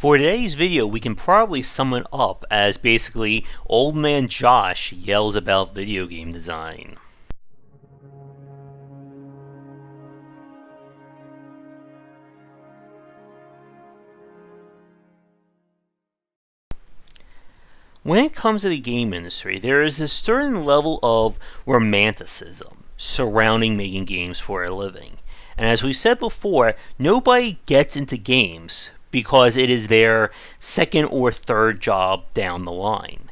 For today's video, we can probably sum it up as basically Old Man Josh yells about video game design. When it comes to the game industry, there is a certain level of romanticism surrounding making games for a living. And as we said before, nobody gets into games because it is their second or third job down the line.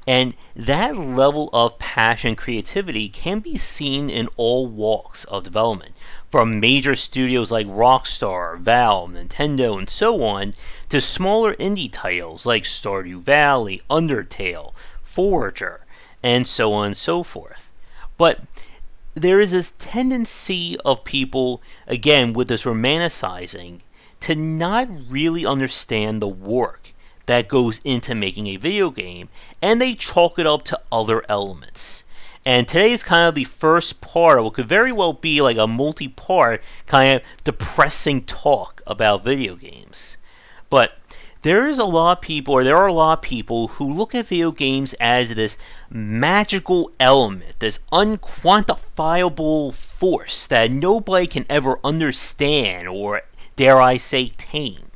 And that level of passion and creativity can be seen in all walks of development, from major studios like Rockstar, Valve, Nintendo, and so on, to smaller indie titles like Stardew Valley, Undertale, Forager, and so on and so forth. But there is this tendency of people, again, with this romanticizing, to not really understand the work that goes into making a video game, and they chalk it up to other elements. And today is kind of the first part of what could very well be like a multi-part kind of depressing talk about video games. But there are a lot of people who look at video games as this magical element, this unquantifiable force that nobody can ever understand or, dare I say, tame.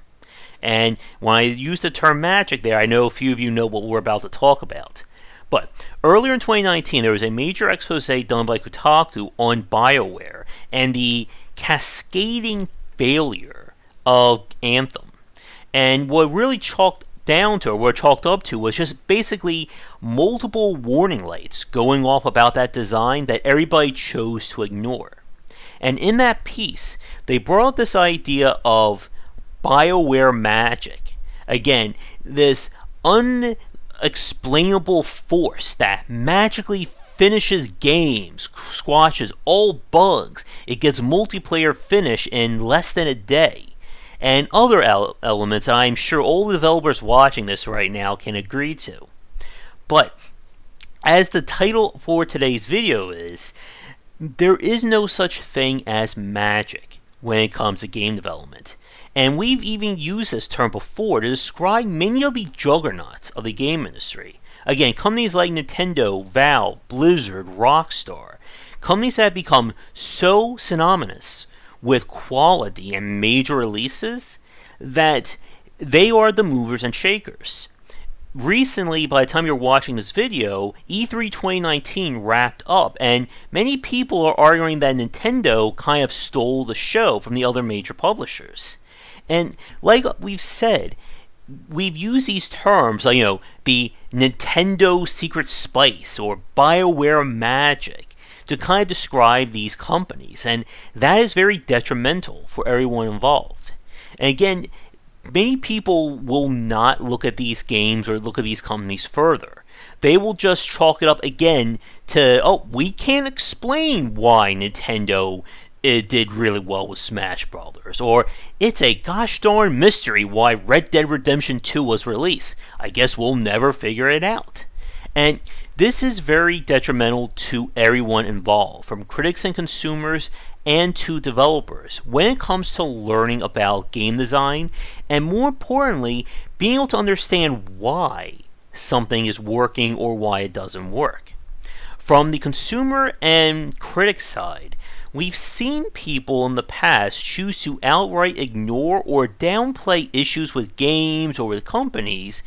And when I use the term magic there, I know a few of you know what we're about to talk about. But earlier in 2019, there was a major expose done by Kotaku on BioWare and the cascading failure of Anthem. And what really chalked up to was just basically multiple warning lights going off about that design that everybody chose to ignore. And in that piece, they brought up this idea of BioWare magic. Again, this unexplainable force that magically finishes games, squashes all bugs. It gets multiplayer finish in less than a day. And other elements I'm sure all the developers watching this right now can agree to. But as the title for today's video is, there is no such thing as magic when it comes to game development. And we've even used this term before to describe many of the juggernauts of the game industry. Again, companies like Nintendo, Valve, Blizzard, Rockstar. Companies that have become so synonymous with quality and major releases that they are the movers and shakers. Recently, by the time you're watching this video, E3 2019 wrapped up, and many people are arguing that Nintendo kind of stole the show from the other major publishers. And like we've said, we've used these terms, like, the Nintendo secret spice or BioWare magic to kind of describe these companies, and that is very detrimental for everyone involved. And again, many people will not look at these games or look at these companies further. They will just chalk it up again to, we can't explain why Nintendo did really well with Smash Brothers, or it's a gosh darn mystery why Red Dead Redemption 2 was released. I guess we'll never figure it out. And this is very detrimental to everyone involved, from critics and consumers and to developers, when it comes to learning about game design, and more importantly, being able to understand why something is working or why it doesn't work. From the consumer and critic side, we've seen people in the past choose to outright ignore or downplay issues with games or with companies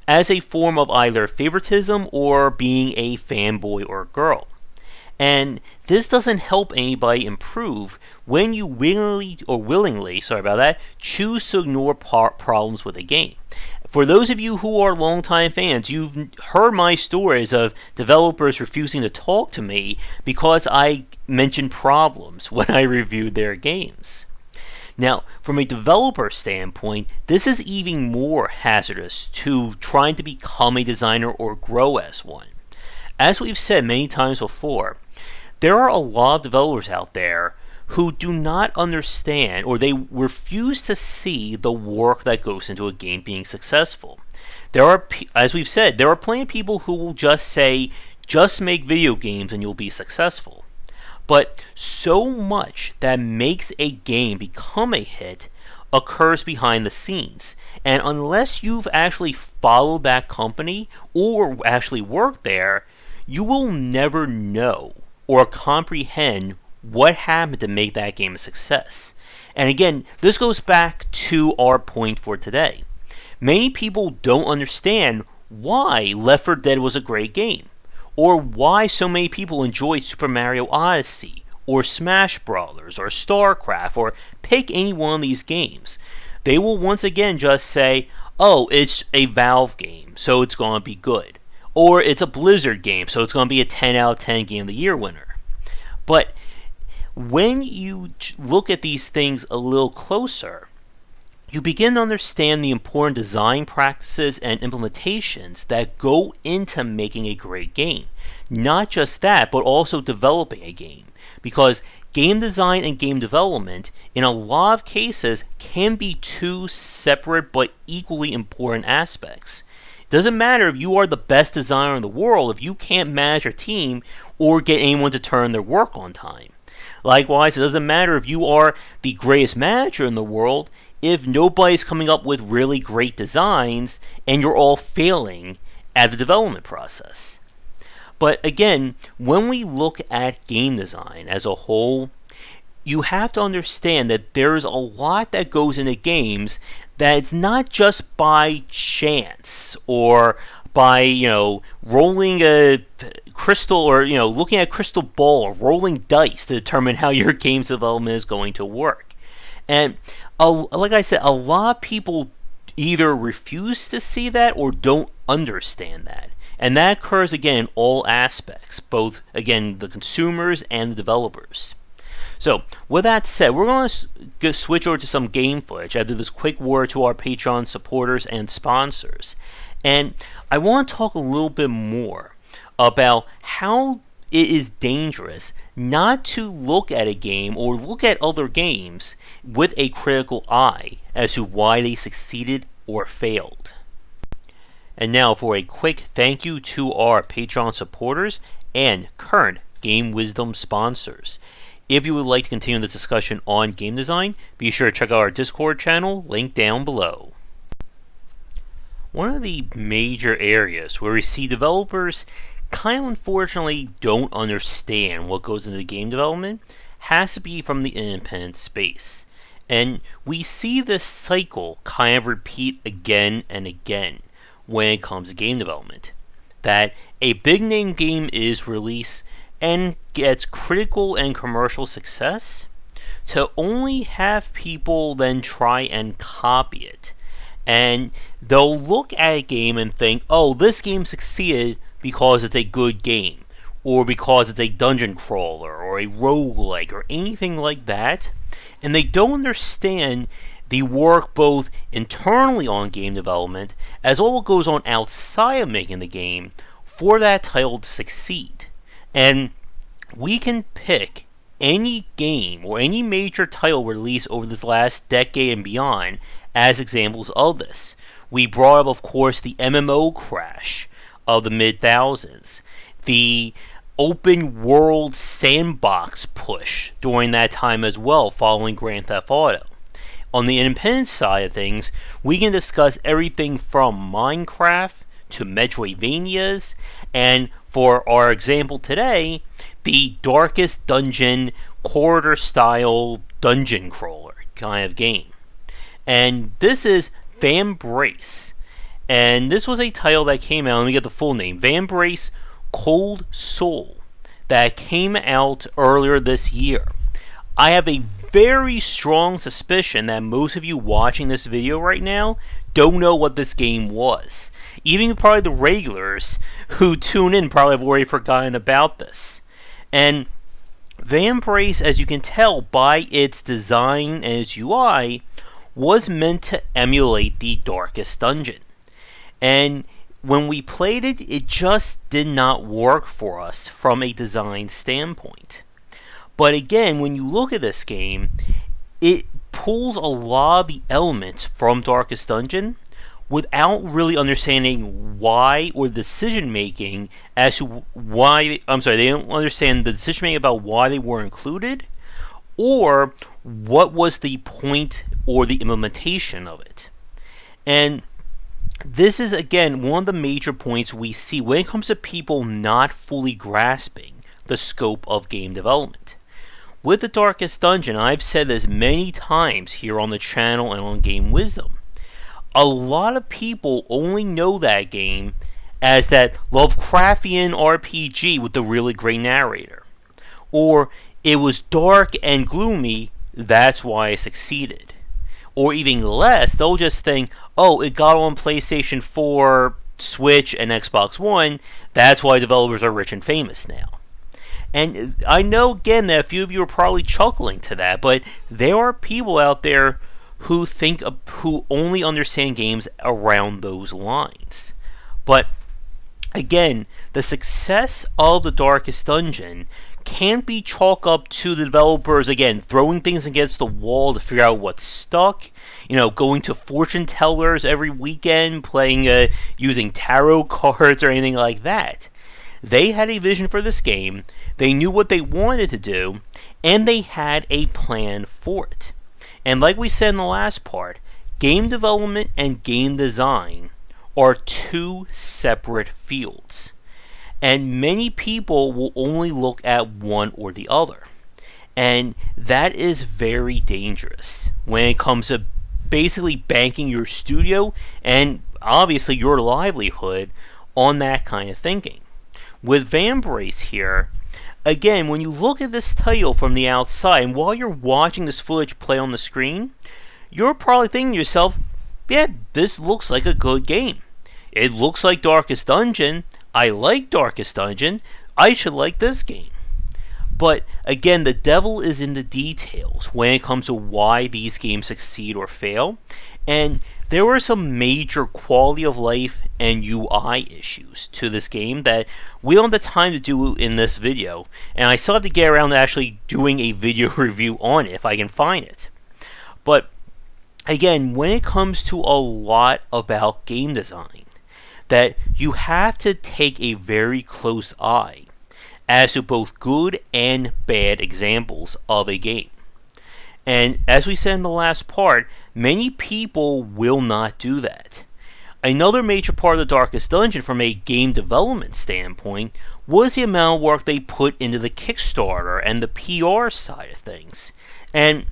as a form of either favoritism or being a fanboy or girl. And this doesn't help anybody improve when you willingly choose to ignore problems with a game. For those of you who are longtime fans, you've heard my stories of developers refusing to talk to me because I mentioned problems when I reviewed their games. Now, from a developer standpoint, this is even more hazardous to trying to become a designer or grow as one. As we've said many times before, there are a lot of developers out there who do not understand, or they refuse to see the work that goes into a game being successful. As we've said, there are plenty of people who will just say, just make video games and you'll be successful. But so much that makes a game become a hit occurs behind the scenes, And unless you've actually followed that company or actually worked there, you will never know or comprehend what happened to make that game a success. And again, this goes back to our point for today. Many people don't understand why Left 4 Dead was a great game, or why so many people enjoyed Super Mario Odyssey, or Smash Brothers, or StarCraft, or pick any one of these games. They will once again just say, oh, it's a Valve game, so it's going to be good. Or it's a Blizzard game, so it's going to be a 10 out of 10 Game of the Year winner. But when you look at these things a little closer, you begin to understand the important design practices and implementations that go into making a great game. Not just that, but also developing a game. Because game design and game development, in a lot of cases, can be two separate but equally important aspects. It doesn't matter if you are the best designer in the world if you can't manage your team or get anyone to turn their work on time. Likewise, it doesn't matter if you are the greatest manager in the world if nobody's coming up with really great designs and you're all failing at the development process. But again, when we look at game design as a whole, you have to understand that there's a lot that goes into games that it's not just by chance or by, rolling a crystal or, looking at a crystal ball or rolling dice to determine how your game's development is going to work. And like I said, a lot of people either refuse to see that or don't understand that. And that occurs, again, in all aspects, both, again, the consumers and the developers. So, with that said, we're going to switch over to some game footage after this quick word to our Patreon supporters and sponsors. And I want to talk a little bit more about how it is dangerous not to look at a game or look at other games with a critical eye as to why they succeeded or failed. And now for a quick thank you to our Patreon supporters and current Game Wisdom sponsors. If you would like to continue this discussion on game design, be sure to check out our Discord channel, link down below. One of the major areas where we see developers kind of unfortunately don't understand what goes into game development has to be from the independent space. And we see this cycle kind of repeat again and again when it comes to game development. That a big name game is released and gets critical and commercial success, to only have people then try and copy it. And they'll look at a game and think, oh, this game succeeded because it's a good game, or because it's a dungeon crawler, or a roguelike, or anything like that. And they don't understand the work both internally on game development as well as what goes on outside of making the game for that title to succeed. And we can pick any game or any major title released over this last decade and beyond as examples of this. We brought up, of course, the MMO crash of the mid-thousands, the open world sandbox push during that time as well, following Grand Theft Auto. On the independent side of things, we can discuss everything from Minecraft to Metroidvanias, and for our example today, the Darkest Dungeon corridor-style dungeon crawler kind of game. And this is Vambrace. And this was a title that came out, let me get the full name, Vambrace Cold Soul, that came out earlier this year. I have a very strong suspicion that most of you watching this video right now don't know what this game was. Even probably the regulars who tune in probably have already forgotten about this. And Vambrace, as you can tell by its design and its UI, was meant to emulate the Darkest Dungeon. And when we played it, it just did not work for us from a design standpoint. But again, when you look at this game, it pulls a lot of the elements from Darkest Dungeon without really understanding why or decision making as to why. They don't understand the decision making about why they were included or what was the point or the implementation of it. And this is, again, one of the major points we see when it comes to people not fully grasping the scope of game development. With The Darkest Dungeon, I've said this many times here on the channel and on Game Wisdom. A lot of people only know that game as that Lovecraftian RPG with the really great narrator. Or, it was dark and gloomy, that's why I succeeded. Or even less, they'll just think, oh, it got on PlayStation 4, Switch, and Xbox One, that's why developers are rich and famous now. And I know, again, that a few of you are probably chuckling to that, but there are people out there who only understand games around those lines. But, again, the success of The Darkest Dungeon can't be chalked up to the developers, again, throwing things against the wall to figure out what's stuck, going to fortune tellers every weekend, playing, using tarot cards or anything like that. They had a vision for this game, they knew what they wanted to do, and they had a plan for it. And like we said in the last part, game development and game design are two separate fields. And many people will only look at one or the other. And that is very dangerous when it comes to basically banking your studio and obviously your livelihood on that kind of thinking. With Vambrace here, again, when you look at this title from the outside, and while you're watching this footage play on the screen, you're probably thinking to yourself, yeah, this looks like a good game. It looks like Darkest Dungeon. I like Darkest Dungeon. I should like this game. But again, the devil is in the details when it comes to why these games succeed or fail. And there were some major quality of life and UI issues to this game that we don't have the time to do in this video. And I still have to get around to actually doing a video review on it if I can find it. But again, when it comes to a lot about game design, that you have to take a very close eye as to both good and bad examples of a game. And as we said in the last part, many people will not do that. Another major part of The Darkest Dungeon from a game development standpoint was the amount of work they put into the Kickstarter and the PR side of things. And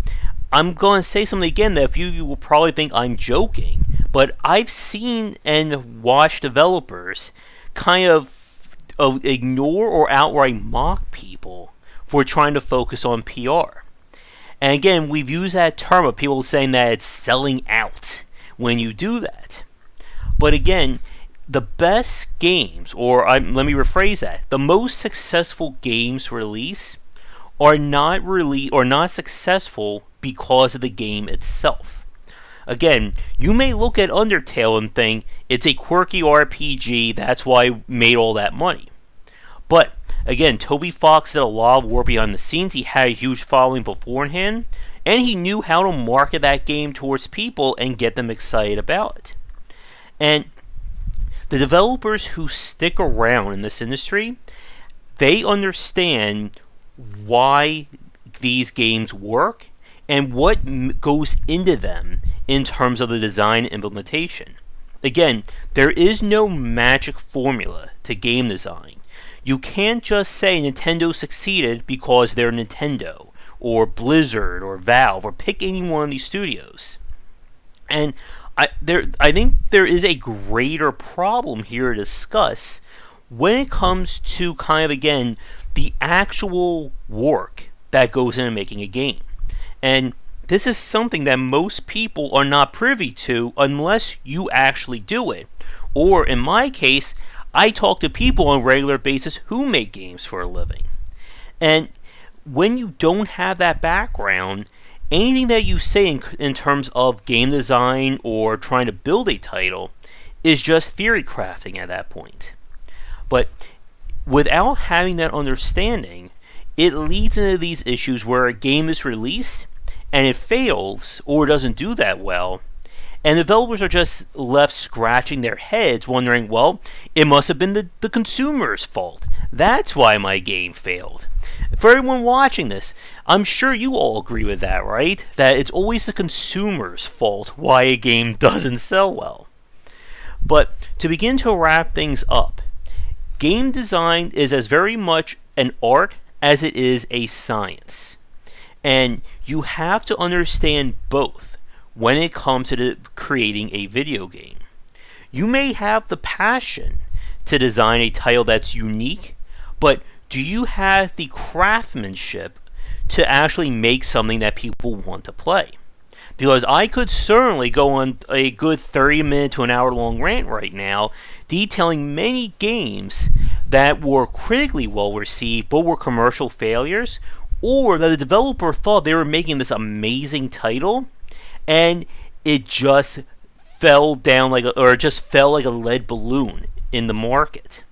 I'm going to say something again that a few of you will probably think I'm joking, but I've seen and watched developers kind of ignore or outright mock people for trying to focus on PR. And again, we've used that term of people saying that it's selling out when you do that. But again, the best games, or let me rephrase that, the most successful games release are not successful because of the game itself. Again, you may look at Undertale and think it's a quirky RPG, that's why it made all that money. But again, Toby Fox did a lot of work behind the scenes. He had a huge following beforehand, and he knew how to market that game towards people and get them excited about it. And the developers who stick around in this industry, they understand why these games work and what goes into them in terms of the design and implementation. Again, there is no magic formula to game design. You can't just say Nintendo succeeded because they're Nintendo, or Blizzard, or Valve, or pick any one of these studios. And I think there is a greater problem here to discuss when it comes to kind of, again, the actual work that goes into making a game. And this is something that most people are not privy to unless you actually do it. Or in my case, I talk to people on a regular basis who make games for a living. And when you don't have that background, anything that you say in terms of game design or trying to build a title is just theory crafting at that point. But without having that understanding, it leads into these issues where a game is released and it fails or doesn't do that well, And developers are just left scratching their heads, wondering, well, it must have been the consumer's fault. That's why my game failed. For everyone watching this, I'm sure you all agree with that, right? That it's always the consumer's fault why a game doesn't sell well. But to begin to wrap things up, game design is as very much an art as it is a science. And you have to understand both when it comes to creating a video game. You may have the passion to design a title that's unique, but do you have the craftsmanship to actually make something that people want to play? Because I could certainly go on a good 30-minute to an hour-long rant right now detailing many games that were critically well received but were commercial failures, or that the developer thought they were making this amazing title and it just fell down like a lead balloon in the market.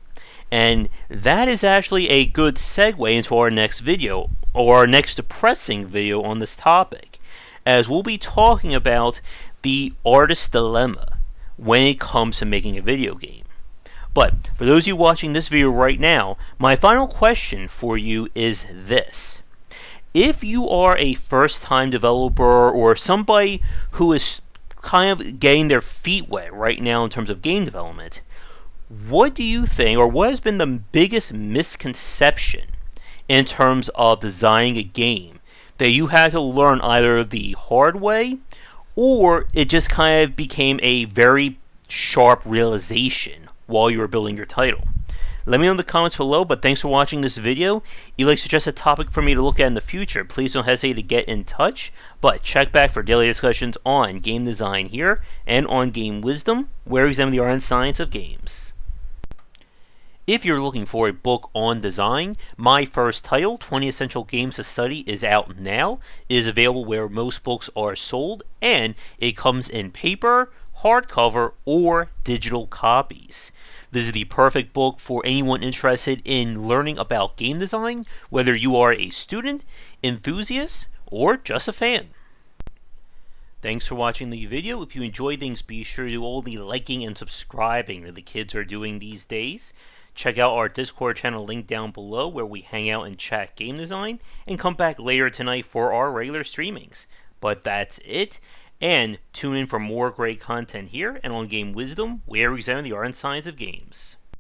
And that is actually a good segue into our next video, or our next depressing video on this topic, as we'll be talking about the artist's dilemma when it comes to making a video game. But for those of you watching this video right now, my final question for you is this. If you are a first-time developer or somebody who is kind of getting their feet wet right now in terms of game development, what do you think, or what has been the biggest misconception in terms of designing a game that you had to learn either the hard way, or it just kind of became a very sharp realization while you were building your title? Let me know in the comments below, but thanks for watching this video. If you'd like to suggest a topic for me to look at in the future, please don't hesitate to get in touch, but check back for daily discussions on game design here and on Game Wisdom, where we examine the art and science of games. If you're looking for a book on design, my first title, 20 Essential Games to Study, is out now. It is available where most books are sold, and it comes in paper, hardcover, or digital copies. This is the perfect book for anyone interested in learning about game design, whether you are a student, enthusiast, or just a fan. Thanks for watching the video. If you enjoyed things, be sure to do all the liking and subscribing that the kids are doing these days. Check out our Discord channel linked down below where we hang out and chat game design, and come back later tonight for our regular streamings. But that's it, and tune in for more great content here and on Game Wisdom, where we examine the art and science of games.